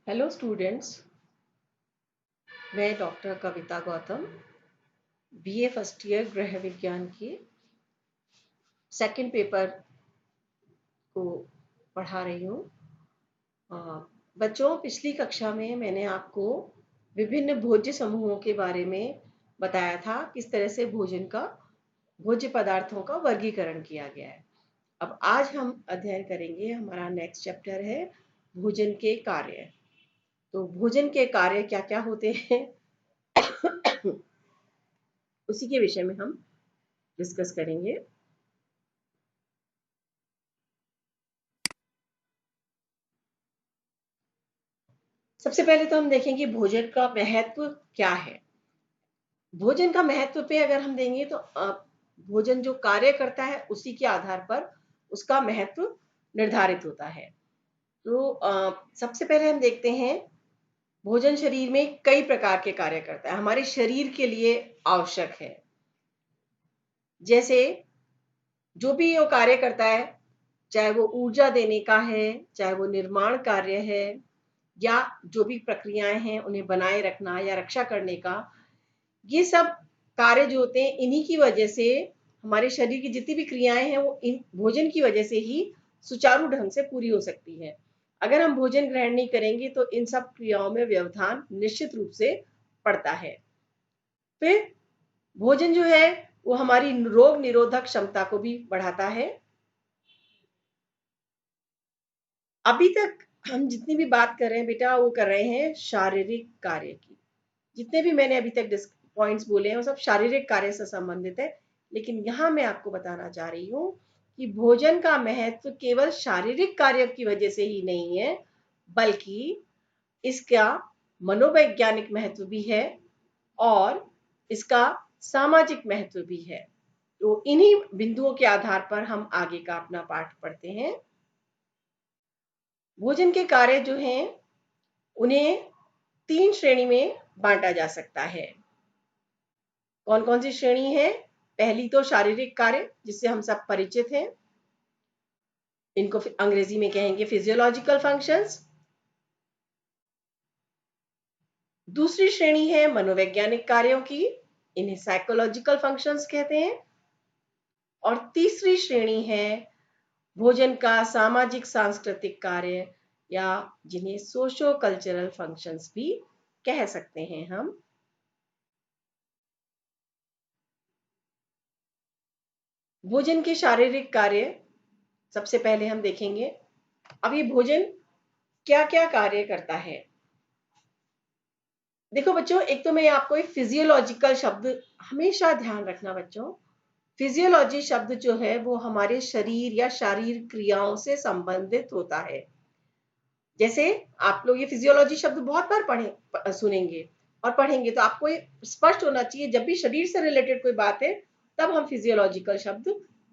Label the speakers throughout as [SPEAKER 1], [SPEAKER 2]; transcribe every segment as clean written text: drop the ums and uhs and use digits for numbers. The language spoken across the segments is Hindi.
[SPEAKER 1] हेलो स्टूडेंट्स, मैं डॉक्टर कविता गौतम बीए फर्स्ट ईयर गृह विज्ञान की सेकंड पेपर को पढ़ा रही हूँ। बच्चों, पिछली कक्षा में मैंने आपको विभिन्न भोज्य समूहों के बारे में बताया था, किस तरह से भोज्य पदार्थों का वर्गीकरण किया गया है। अब आज हम अध्ययन करेंगे, हमारा नेक्स्ट चैप्टर है भोजन के कार्य। तो भोजन के कार्य क्या क्या होते हैं उसी के विषय में हम डिस्कस करेंगे। सबसे पहले तो हम देखेंगे भोजन का महत्व क्या है। भोजन का महत्व पे अगर हम देंगे तो भोजन जो कार्य करता है उसी के आधार पर उसका महत्व निर्धारित होता है। तो सबसे पहले हम देखते हैं, भोजन शरीर में कई प्रकार के कार्य करता है, हमारे शरीर के लिए आवश्यक है। जैसे जो भी वो कार्य करता है, चाहे वो ऊर्जा देने का है, चाहे वो निर्माण कार्य है, या जो भी प्रक्रियाएं हैं उन्हें बनाए रखना या रक्षा करने का, ये सब कार्य जो होते हैं, इन्हीं की वजह से हमारे शरीर की जितनी भी क्रियाएं हैं वो इन भोजन की वजह से ही सुचारू ढंग से पूरी हो सकती है। अगर हम भोजन ग्रहण नहीं करेंगे तो इन सब क्रियाओं में व्यवधान निश्चित रूप से पड़ता है। फिर भोजन जो है वो हमारी रोग निरोधक क्षमता को भी बढ़ाता है। अभी तक हम जितनी भी बात कर रहे हैं बेटा, वो कर रहे हैं शारीरिक कार्य की। जितने भी मैंने अभी तक पॉइंट्स बोले हैं वो सब शारीरिक कार्य से संबंधित है। लेकिन यहाँ मैं आपको बताना चाह रही हूँ कि भोजन का महत्व केवल शारीरिक कार्य की वजह से ही नहीं है, बल्कि इसका मनोवैज्ञानिक महत्व भी है और इसका सामाजिक महत्व भी है। तो इन्हीं बिंदुओं के आधार पर हम आगे का अपना पाठ पढ़ते हैं। भोजन के कार्य जो हैं उन्हें 3 श्रेणी में बांटा जा सकता है। कौन कौन सी श्रेणी है? पहली तो शारीरिक कार्य, जिससे हम सब परिचित हैं, इनको अंग्रेजी में कहेंगे फिजियोलॉजिकल फंक्शंस। दूसरी श्रेणी है मनोवैज्ञानिक कार्यों की, इन्हें साइकोलॉजिकल फंक्शंस कहते हैं। और तीसरी श्रेणी है भोजन का सामाजिक सांस्कृतिक कार्य, या जिन्हें सोशो कल्चरल फंक्शंस भी कह सकते हैं हम। भोजन के शारीरिक कार्य सबसे पहले हम देखेंगे। अब ये भोजन क्या क्या कार्य करता है? देखो बच्चों, एक तो मैं आपको एक फिजियोलॉजिकल शब्द हमेशा ध्यान रखना बच्चों। फिजियोलॉजी शब्द जो है वो हमारे शरीर या शारीरिक क्रियाओं से संबंधित होता है। जैसे आप लोग ये फिजियोलॉजी शब्द बहुत बार सुनेंगे और पढ़ेंगे, तो आपको ये स्पष्ट होना चाहिए, जब भी शरीर से रिलेटेड कोई बात है तब हम फिजियोलॉजिकल शब्द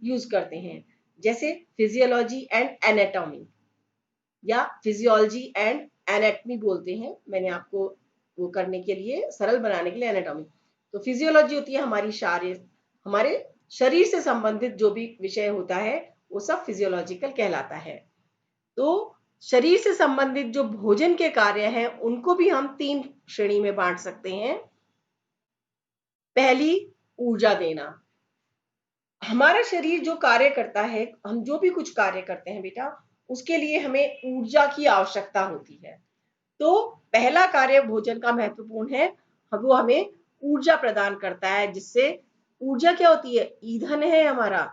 [SPEAKER 1] यूज करते हैं। जैसे फिजियोलॉजी एंड एनाटॉमी, या फिजियोलॉजी एंड एनाटमी बोलते हैं। मैंने आपको वो करने के लिए, सरल बनाने के लिए एनाटॉमी। तो फिजियोलॉजी होती है हमारे शरीर से संबंधित जो भी विषय होता है वो सब फिजियोलॉजिकल कहलाता है। तो शरीर से संबंधित जो भोजन के कार्य हैं उनको भी हम 3 श्रेणी में बांट सकते हैं। पहली, ऊर्जा देना। हमारा शरीर जो कार्य करता है, हम जो भी कुछ कार्य करते हैं बेटा, उसके लिए हमें ऊर्जा की आवश्यकता होती है। तो पहला कार्य भोजन का महत्वपूर्ण है, वो हमें ऊर्जा प्रदान करता है। जिससे ऊर्जा क्या होती है? ईंधन है हमारा।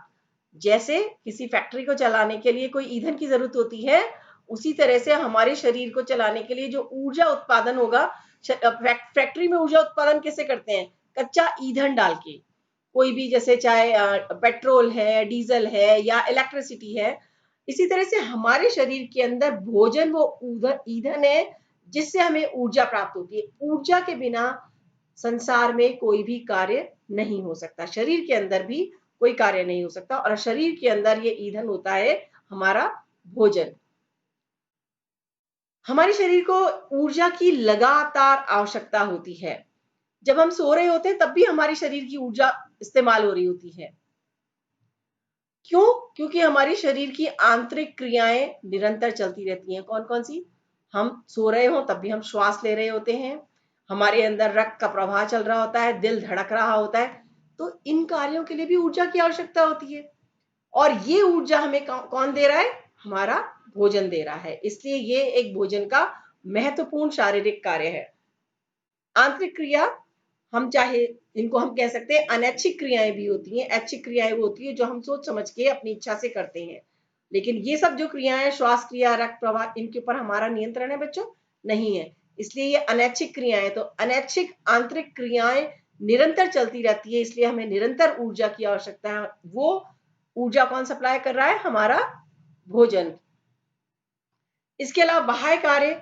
[SPEAKER 1] जैसे किसी फैक्ट्री को चलाने के लिए कोई ईंधन की जरूरत होती है, उसी तरह से हमारे शरीर को चलाने के लिए जो ऊर्जा उत्पादन होगा, फैक्ट्री में ऊर्जा उत्पादन कैसे करते हैं? कच्चा ईंधन डाल के। कोई भी, जैसे चाहे पेट्रोल है, डीजल है या इलेक्ट्रिसिटी है, इसी तरह से हमारे शरीर के अंदर भोजन वो ईंधन है जिससे हमें ऊर्जा प्राप्त होती है। ऊर्जा के बिना संसार में कोई भी कार्य नहीं हो सकता, शरीर के अंदर भी कोई कार्य नहीं हो सकता। और शरीर के अंदर ये ईंधन होता है हमारा भोजन। हमारे शरीर को ऊर्जा की लगातार आवश्यकता होती है। जब हम सो रहे होते हैं तब भी हमारे शरीर की ऊर्जा इस्तेमाल हो रही होती है। क्यों? क्योंकि हमारी शरीर की आंतरिक क्रियाएं निरंतर चलती रहती हैं। कौन कौन सी? हम सो रहे हो तब भी हम श्वास ले रहे होते हैं, हमारे अंदर रक्त का प्रवाह चल रहा होता है, दिल धड़क रहा होता है। तो इन कार्यों के लिए भी ऊर्जा की आवश्यकता होती है, और ये ऊर्जा हमें कौन दे रहा है? हमारा भोजन दे रहा है। इसलिए ये एक भोजन का महत्वपूर्ण शारीरिक कार्य है। आंतरिक क्रिया, हम चाहे इनको हम कह सकते हैं अनैच्छिक क्रियाएं भी होती हैं। ऐच्छिक क्रियाएं वो होती है जो हम सोच समझ के अपनी इच्छा से करते हैं, लेकिन ये सब जो क्रियाएं, श्वास क्रिया, रक्त प्रवाह, इनके ऊपर हमारा नियंत्रण है बच्चों, नहीं है। इसलिए ये अनैच्छिक क्रियाएं, तो अनैच्छिक आंतरिक क्रियाएं निरंतर चलती रहती है, इसलिए हमें निरंतर ऊर्जा की आवश्यकता है। वो ऊर्जा कौन सप्लाई कर रहा है? हमारा भोजन। इसके अलावा बाह्य कार्य,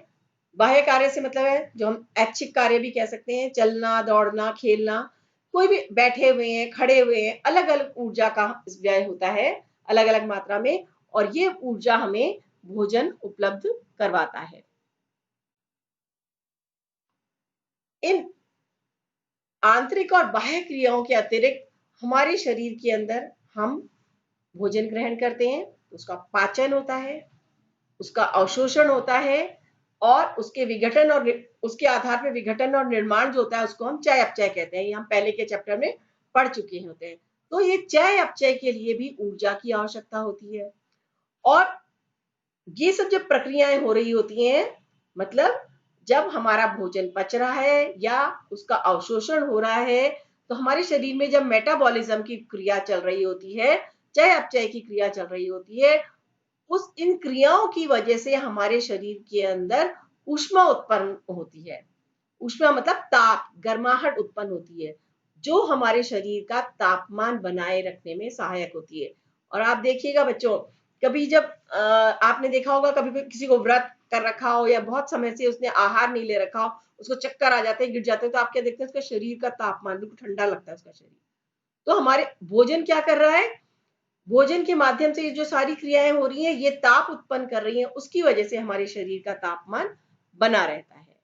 [SPEAKER 1] बाह्य कार्य से मतलब है जो हम ऐच्छिक कार्य भी कह सकते हैं, चलना, दौड़ना, खेलना, कोई भी, बैठे हुए हैं, खड़े हुए हैं, अलग अलग ऊर्जा का व्यय होता है, अलग अलग मात्रा में, और ये ऊर्जा हमें भोजन उपलब्ध करवाता है। इन आंतरिक और बाह्य क्रियाओं के अतिरिक्त हमारे शरीर के अंदर हम भोजन ग्रहण करते हैं, उसका पाचन होता है, उसका अवशोषण होता है, और उसके विघटन और उसके आधार पर विघटन और निर्माण जो होता है उसको हम चय अपचय कहते हैं। ये हम पहले के चैप्टर में पढ़ चुके होते हैं। तो ये चय अपचय के लिए भी ऊर्जा की आवश्यकता होती है। और ये सब जब प्रक्रियाएं हो रही होती हैं, मतलब जब हमारा भोजन पच रहा है या उसका अवशोषण हो रहा है, तो हमारे शरीर में जब मेटाबॉलिज्म की क्रिया चल रही होती है, चय अपचय की क्रिया चल रही होती है, उस इन क्रियाओं की वजह से हमारे शरीर के अंदर ऊष्मा उत्पन्न होती है। ऊष्मा मतलब ताप, गर्माहट उत्पन्न होती है, जो हमारे शरीर का तापमान बनाए रखने में सहायक होती है। और आप देखिएगा बच्चों, कभी जब आपने देखा होगा, कभी किसी को व्रत कर रखा हो या बहुत समय से उसने आहार नहीं ले रखा हो, उसको चक्कर आ जाते हैं, गिर जाते हैं, तो आप क्या देखते हैं? उसका शरीर का तापमान बिल्कुल ठंडा लगता है उसका शरीर। तो हमारे भोजन क्या कर रहा है? भोजन के माध्यम से ये जो सारी क्रियाएं हो रही हैं, ये ताप उत्पन्न कर रही हैं, उसकी वजह से हमारे शरीर का तापमान बना रहता है।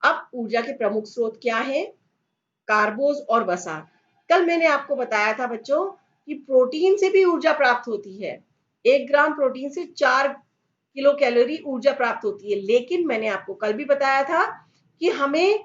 [SPEAKER 1] अब ऊर्जा के प्रमुख स्रोत क्या है? कार्बोज और वसा। कल मैंने आपको बताया था बच्चों कि प्रोटीन से भी ऊर्जा प्राप्त होती है। 1 ग्राम प्रोटीन से 4 किलो कैलोरी ऊर्जा प्राप्त होती है, लेकिन मैंने आपको कल भी बताया था कि हमें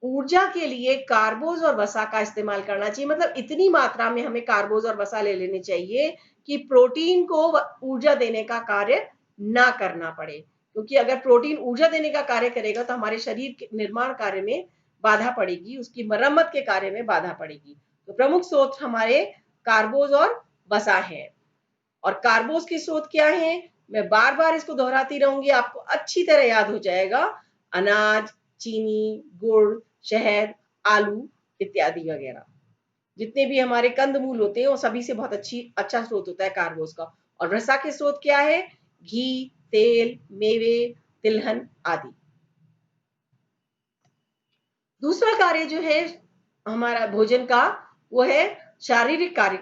[SPEAKER 1] ऊर्जा के लिए कार्बोज और वसा का इस्तेमाल करना चाहिए। मतलब इतनी मात्रा में हमें कार्बोज और वसा ले लेने चाहिए कि प्रोटीन को ऊर्जा देने का कार्य ना करना पड़े, क्योंकि अगर प्रोटीन ऊर्जा देने का कार्य करेगा तो हमारे शरीर के निर्माण कार्य में बाधा पड़ेगी, उसकी मरम्मत के कार्य में बाधा पड़ेगी। तो प्रमुख स्रोत हमारे कार्बोज और वसा है। और कार्बोज के स्रोत क्या है? मैं बार बार इसको दोहराती रहूंगी, आपको अच्छी तरह याद हो जाएगा। अनाज, चीनी, गुड़, शहद, आलू इत्यादि वगैरह, जितने भी हमारे कंदमूल होते हैं वो सभी से बहुत अच्छा स्रोत होता है कार्बोज का। और वसा के स्रोत क्या है? घी, तेल, मेवे, तिलहन आदि। दूसरा कार्य जो है हमारा भोजन का, वो है शारीरिक कार्य,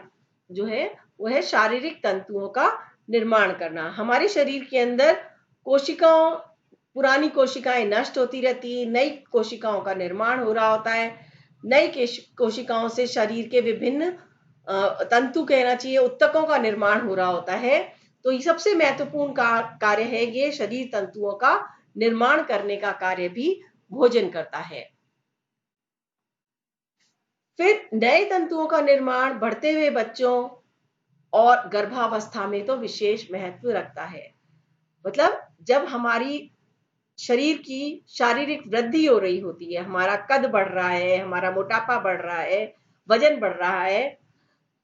[SPEAKER 1] जो है वो है शारीरिक तंतुओं का निर्माण करना। हमारे शरीर के अंदर कोशिकाओं, पुरानी कोशिकाएं नष्ट होती रहती है, नई कोशिकाओं का निर्माण हो रहा होता है। नई कोशिकाओं से शरीर के विभिन्न तंतु, कहना चाहिए उत्तकों का निर्माण हो रहा होता है। तो ये सबसे महत्वपूर्ण कार्य है, ये शरीर तंतुओं का निर्माण करने का कार्य भी भोजन करता है। फिर नए तंतुओं का निर्माण बढ़ते हुए बच्चों और गर्भावस्था में तो विशेष महत्व रखता है। मतलब जब हमारी शरीर की शारीरिक वृद्धि हो रही होती है, हमारा कद बढ़ रहा है, हमारा मोटापा बढ़ रहा है, वजन बढ़ रहा है,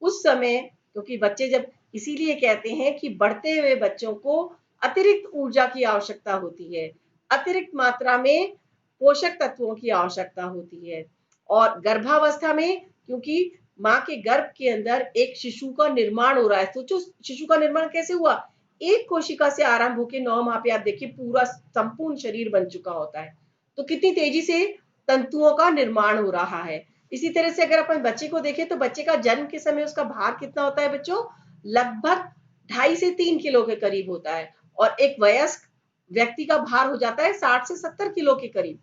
[SPEAKER 1] उस समय, क्योंकि बच्चे जब, इसीलिए कहते हैं कि बढ़ते हुए बच्चों को अतिरिक्त ऊर्जा की आवश्यकता होती है, अतिरिक्त मात्रा में पोषक तत्वों की आवश्यकता होती है। और गर्भावस्था में, क्योंकि माँ के गर्भ के अंदर एक शिशु का निर्माण हो रहा है। सोचो शिशु का निर्माण कैसे हुआ? एक कोशिका से आरंभ होकर 9 माह पे आप देखिए पूरा संपूर्ण शरीर बन चुका होता है। तो कितनी तेजी से तंतुओं का निर्माण हो रहा है। इसी तरह से अगर अपन बच्चे को देखें तो बच्चे का जन्म के समय उसका भार कितना होता है बच्चों? लगभग 2.5 से 3 किलो के करीब होता है, और एक वयस्क व्यक्ति का भार हो जाता है 60 से 70 किलो के करीब।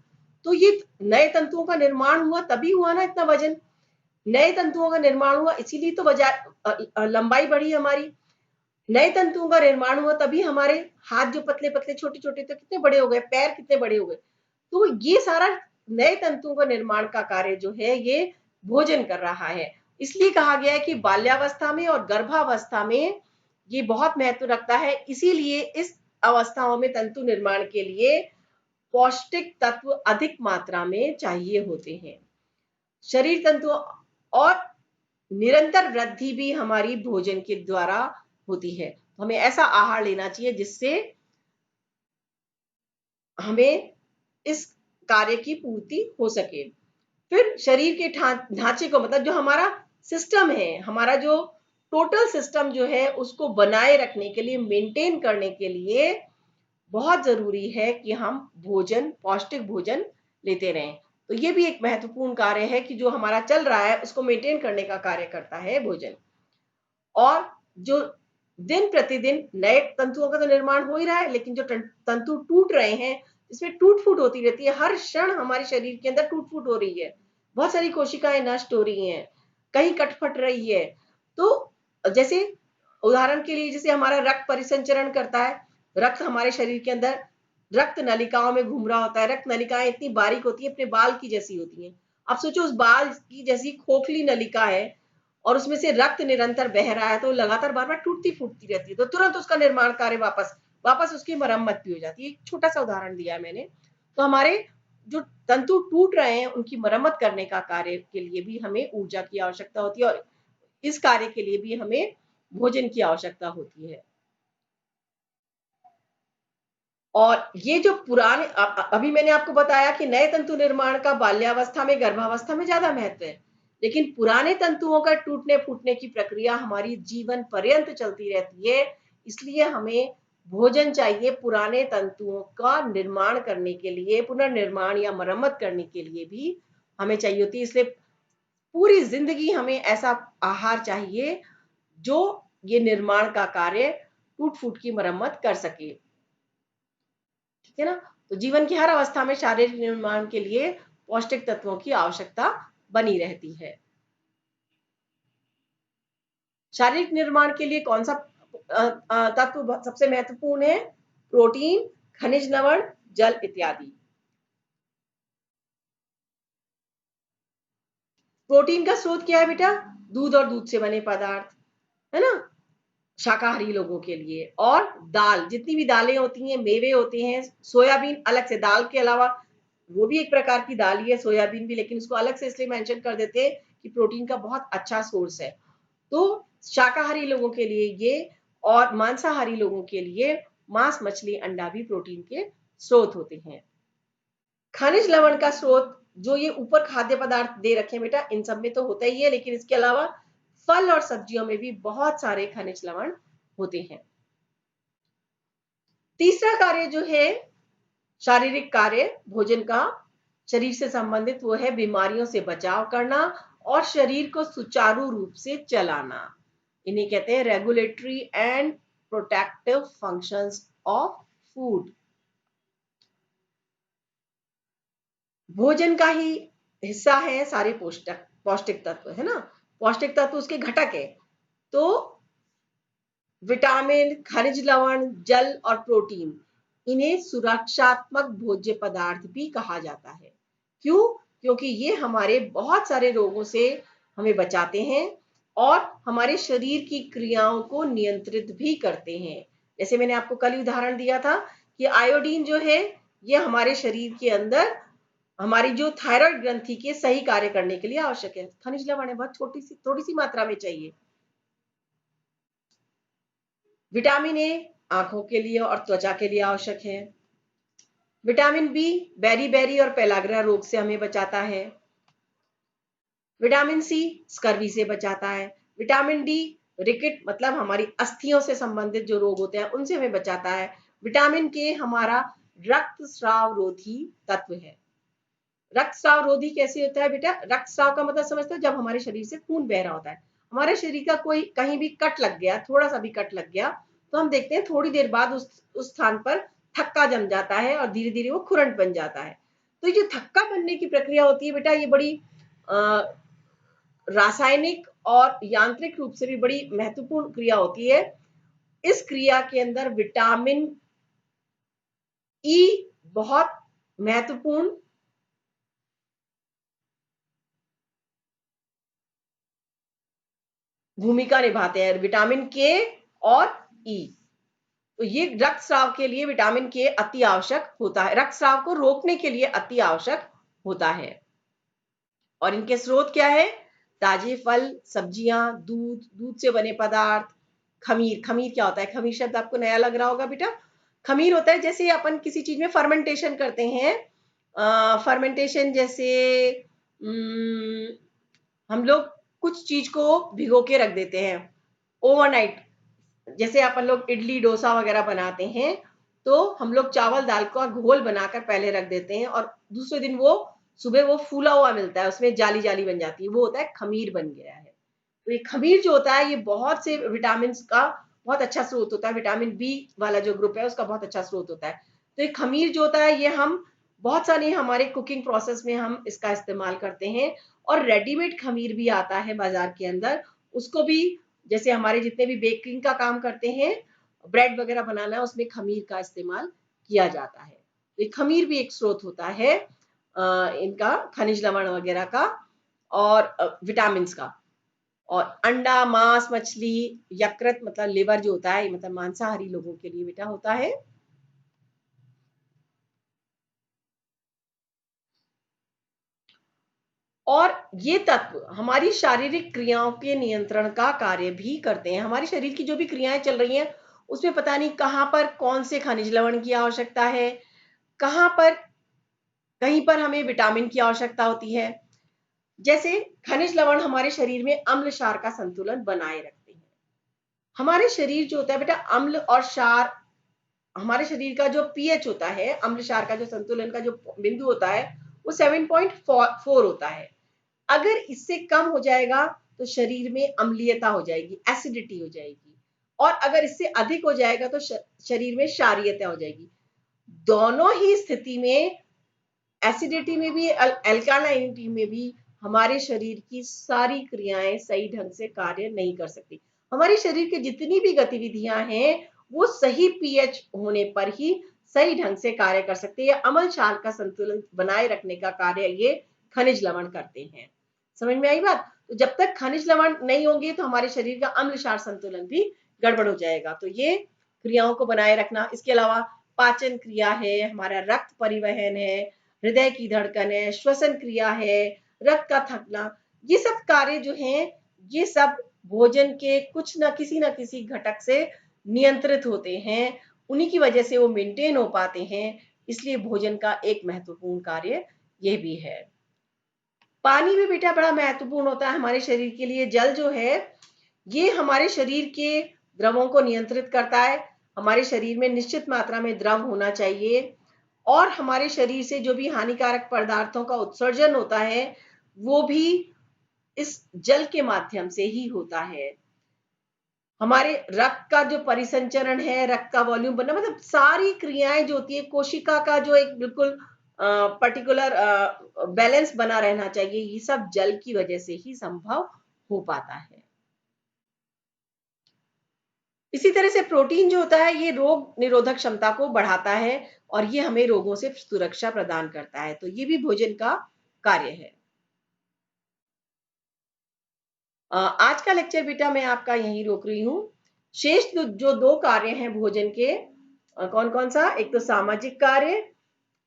[SPEAKER 1] तो ये नए तंतुओं का निर्माण हुआ तभी हुआ ना इतना वजन। नए तंतुओं का निर्माण हुआ, इसीलिए तो लंबाई बढ़ी हमारी। नए तंतुओं का निर्माण हुआ तभी हमारे हाथ जो पतले पतले छोटे छोटे थे कितने बड़े हो गए, पैर कितने बड़े हो गए। तो ये सारा नए तंतुओं का निर्माण का कार्य जो है ये भोजन कर रहा है। इसलिए कहा गया है कि बाल्यावस्था में और गर्भावस्था में ये बहुत महत्व रखता है। इसीलिए इस अवस्थाओं में तंतु निर्माण के लिए पौष्टिक तत्व अधिक मात्रा में चाहिए होते हैं। शरीर तंतु और निरंतर वृद्धि भी हमारी भोजन के द्वारा होती है। तो हमें ऐसा आहार लेना चाहिए जिससे हमें इस कार्य की पूर्ति हो सके। फिर शरीर के ढांचे को, मतलब जो हमारा सिस्टम है, हमारा जो टोटल सिस्टम जो है उसको बनाए रखने के लिए, मेंटेन करने के लिए बहुत जरूरी है कि हम भोजन, पौष्टिक भोजन लेते रहें। तो ये भी एक महत्वपूर्ण कार्य है कि जो हमारा चल रहा है उसको मेंटेन करने का कार्य करता है भोजन। और जो दिन प्रतिदिन नए तंतुओं का तो निर्माण हो ही रहा है, लेकिन जो तंतु टूट रहे हैं, इसमें टूट फूट होती रहती है। हर क्षण हमारे शरीर के अंदर टूट फूट हो रही है, बहुत सारी कोशिकाएं नष्ट हो रही हैं, कहीं कटफट रही है। तो जैसे उदाहरण के लिए, जैसे हमारा रक्त परिसंचरण करता है, रक्त हमारे शरीर के अंदर रक्त नलिकाओं में घूम रहा होता है। रक्त नलिकाएं इतनी बारीक होती है, अपने बाल की जैसी होती हैं। आप सोचो उस बाल की जैसी खोखली नलिका है और उसमें से रक्त निरंतर बह रहा है, तो लगातार बार बार टूटती फूटती रहती है, तो तुरंत उसका निर्माण कार्य वापस वापस उसकी मरम्मत भी हो जाती है। एक छोटा सा उदाहरण दिया है मैंने। तो हमारे जो तंतु टूट रहे हैं उनकी मरम्मत करने का कार्य के लिए भी हमें ऊर्जा की आवश्यकता होती है, और इस कार्य के लिए भी हमें भोजन की आवश्यकता होती है। और ये जो पुराने, अभी मैंने आपको बताया कि नए तंतु निर्माण का बाल्यावस्था में, गर्भावस्था में ज्यादा महत्व है, लेकिन पुराने तंतुओं का टूटने फूटने की प्रक्रिया हमारी जीवन पर्यंत चलती रहती है। इसलिए हमें भोजन चाहिए पुराने तंतुओं का निर्माण करने के लिए, पुनर्निर्माण या मरम्मत करने के लिए भी हमें चाहिए होती है। इसलिए पूरी जिंदगी हमें ऐसा आहार चाहिए जो ये निर्माण का कार्य, टूट फूट की मरम्मत कर सके। ठीक है ना। तो जीवन की हर अवस्था में शारीरिक निर्माण के लिए पौष्टिक तत्वों की आवश्यकता बनी रहती है। शारीरिक निर्माण के लिए कौन सा तत्व सबसे महत्वपूर्ण है? प्रोटीन, खनिज लवण, जल इत्यादि। प्रोटीन का स्रोत क्या है बेटा? दूध और दूध से बने पदार्थ, है ना, शाकाहारी लोगों के लिए। और दाल, जितनी भी दालें होती हैं, मेवे होते हैं, सोयाबीन अलग से, दाल के अलावा वो भी एक प्रकार की दाल ही है सोयाबीन भी, लेकिन उसको अलग से इसलिए मेंशन कर देते हैं कि प्रोटीन का बहुत अच्छा सोर्स है। तो शाकाहारी लोगों के लिए ये, और मांसाहारी लोगों के लिए मांस, मछली, अंडा भी प्रोटीन के स्रोत होते हैं। खनिज लवण का स्रोत, जो ये ऊपर खाद्य पदार्थ दे रखे हैं बेटा, इन सब में तो होता ही है, लेकिन इसके अलावा फल और सब्जियों में भी बहुत सारे खनिज लवण होते हैं। तीसरा कार्य जो है, शारीरिक कार्य भोजन का शरीर से संबंधित, वो है बीमारियों से बचाव करना और शरीर को सुचारू रूप से चलाना। इन्हें कहते हैं regulatory and protective functions of food. भोजन का ही हिस्सा है सारे पौष्टिक पौष्टिक तत्व, है ना। पौष्टिक तत्व उसके घटक है। तो विटामिन, खनिज लवण, जल और प्रोटीन, इन्हें सुरक्षात्मक भोज्य पदार्थ भी कहा जाता है। क्यों? क्योंकि ये हमारे बहुत सारे रोगों से हमें बचाते हैं और हमारे शरीर की क्रियाओं को नियंत्रित भी करते हैं। जैसे मैंने आपको कल ही उदाहरण दिया था कि आयोडीन जो है, ये हमारे शरीर के अंदर हमारी जो थायराइड ग्रंथि के सही कार्य करने के लिए आवश्यक है। खनिज लवण है, बहुत थोड़ी सी मात्रा में चाहिए। विटामिन ए आंखों के लिए और त्वचा के लिए आवश्यक है। विटामिन बी बेरी बेरी और पेलाग्रा रोग से हमें बचाता है। विटामिन सी स्कर्वी से बचाता है। विटामिन डी रिकेट, मतलब हमारी अस्थियों से संबंधित जो रोग होते हैं उनसे हमें बचाता है। विटामिन के हमारा रक्तस्राव रोधी तत्व है। रक्तस्राव रोधी कैसे होता है बेटा? रक्तस्राव का मतलब समझते हो, जब हमारे शरीर से खून बह रहा होता है, हमारे शरीर का कोई कहीं भी कट लग गया, थोड़ा सा भी कट लग गया, तो हम देखते हैं थोड़ी देर बाद उस स्थान पर थक्का जम जाता है और धीरे धीरे वो खुरंट बन जाता है। तो ये जो थक्का बनने की प्रक्रिया होती है बेटा, ये बड़ी रासायनिक और यांत्रिक रूप से भी बड़ी महत्वपूर्ण क्रिया होती है। इस क्रिया के अंदर विटामिन ई बहुत महत्वपूर्ण भूमिका निभाते हैं, विटामिन के और ई। तो ये रक्त स्राव के लिए विटामिन के अति आवश्यक होता है, रक्त स्राव को रोकने के लिए अति आवश्यक होता है। और इनके स्रोत क्या है? ताजे फल, सब्जियां, दूध, दूध से बने पदार्थ, खमीर। खमीर क्या होता है? खमीर शब्द आपको नया लग रहा होगा बेटा। खमीर होता है जैसे अपन किसी चीज में फर्मेंटेशन करते हैं, फर्मेंटेशन जैसे हम लोग कुछ चीज को भिगो के रख देते हैं ओवरनाइट। जैसे अपन लोग इडली डोसा वगैरह बनाते हैं, तो हम लोग चावल दाल का घोल बनाकर पहले रख देते हैं और दूसरे दिन वो सुबह वो फूला हुआ मिलता है, उसमें जाली जाली बन जाती है, वो होता है खमीर बन गया है। तो ये खमीर जो होता है ये बहुत से विटामिन का बहुत अच्छा स्रोत होता है, विटामिन बी वाला जो ग्रुप है उसका बहुत अच्छा स्रोत होता है। तो ये खमीर जो होता है ये हम बहुत सारे हमारे कुकिंग प्रोसेस में हम इसका इस्तेमाल करते हैं। और रेडीमेड खमीर भी आता है बाजार के अंदर, उसको भी जैसे हमारे जितने भी बेकिंग का काम करते हैं, ब्रेड वगैरह बनाना है, उसमें खमीर का इस्तेमाल किया जाता है। तो ये खमीर भी एक स्रोत होता है इनका, खनिज लवण वगैरह का और विटामिन का। और अंडा, मांस, मछली, यकृत मतलब लिवर जो होता है, मतलब मांसाहारी लोगों के लिए बेटा होता है। और ये तत्व हमारी शारीरिक क्रियाओं के नियंत्रण का कार्य भी करते हैं। हमारी शरीर की जो भी क्रियाएं चल रही हैं उसमें पता नहीं कहां पर कौन से खनिज लवण की आवश्यकता है, कहां पर कहीं पर हमें विटामिन की आवश्यकता होती है। जैसे खनिज लवण हमारे शरीर में अम्ल क्षार का संतुलन बनाए रखते हैं। हमारे शरीर जो होता है बेटा, अम्ल और क्षार, हमारे शरीर का जो पीएच होता है, अम्ल क्षार का जो संतुलन का जो बिंदु होता है वो 7.4 होता है। अगर इससे कम हो जाएगा तो शरीर में अम्लीयता हो जाएगी, एसिडिटी हो जाएगी। और अगर इससे अधिक हो जाएगा तो शरीर में क्षारीयता हो जाएगी। दोनों ही स्थिति में, एसिडिटी में भी, अल्कालाइनिटी में भी, हमारे शरीर की सारी क्रियाएं सही ढंग से कार्य नहीं कर सकती। हमारे शरीर की जितनी भी गतिविधियां हैं वो सही पीएच होने पर ही सही ढंग से कार्य कर सकती है। अम्ल क्षार का संतुलन बनाए रखने का कार्य ये खनिज लवण करते हैं। समझ में आई बात? तो जब तक खनिज लवण नहीं होंगे तो हमारे शरीर का अम्ल क्षार संतुलन भी गड़बड़ हो जाएगा। तो ये क्रियाओं को बनाए रखना, इसके अलावा पाचन क्रिया है, हमारा रक्त परिवहन है, हृदय की धड़कन है, श्वसन क्रिया है, रक्त का थकना, ये सब कार्य जो हैं ये सब भोजन के कुछ ना किसी घटक से नियंत्रित होते हैं। उन्हीं की वजह से वो मेंटेन हो पाते हैं। इसलिए भोजन का एक महत्वपूर्ण कार्य ये भी है। पानी भी बेटा बड़ा महत्वपूर्ण होता है हमारे शरीर के लिए। जल जो है ये हमारे शरीर के द्रवों को नियंत्रित करता है। हमारे शरीर में निश्चित मात्रा में द्रव होना चाहिए और हमारे शरीर से जो भी हानिकारक पदार्थों का उत्सर्जन होता है वो भी इस जल के माध्यम से ही होता है। हमारे रक्त का जो परिसंचरण है, रक्त का वॉल्यूम बनना, मतलब सारी क्रियाएं जो होती है, कोशिका का जो एक बिल्कुल पर्टिकुलर बैलेंस बना रहना चाहिए, ये सब जल की वजह से ही संभव हो पाता है। इसी तरह से प्रोटीन जो होता है ये रोग निरोधक क्षमता को बढ़ाता है और ये हमें रोगों से सुरक्षा प्रदान करता है। तो ये भी भोजन का कार्य है। आज का लेक्चर बेटा मैं आपका यहीं रोक रही हूँ। शेष जो दो कार्य हैं भोजन के, कौन कौन सा, एक तो सामाजिक कार्य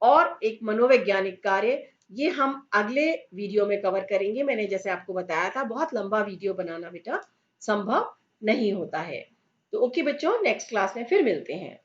[SPEAKER 1] और एक मनोवैज्ञानिक कार्य, ये हम अगले वीडियो में कवर करेंगे। मैंने जैसे आपको बताया था बहुत लंबा वीडियो बनाना बेटा संभव नहीं होता है। तो ओके बच्चों, नेक्स्ट क्लास में फिर मिलते हैं।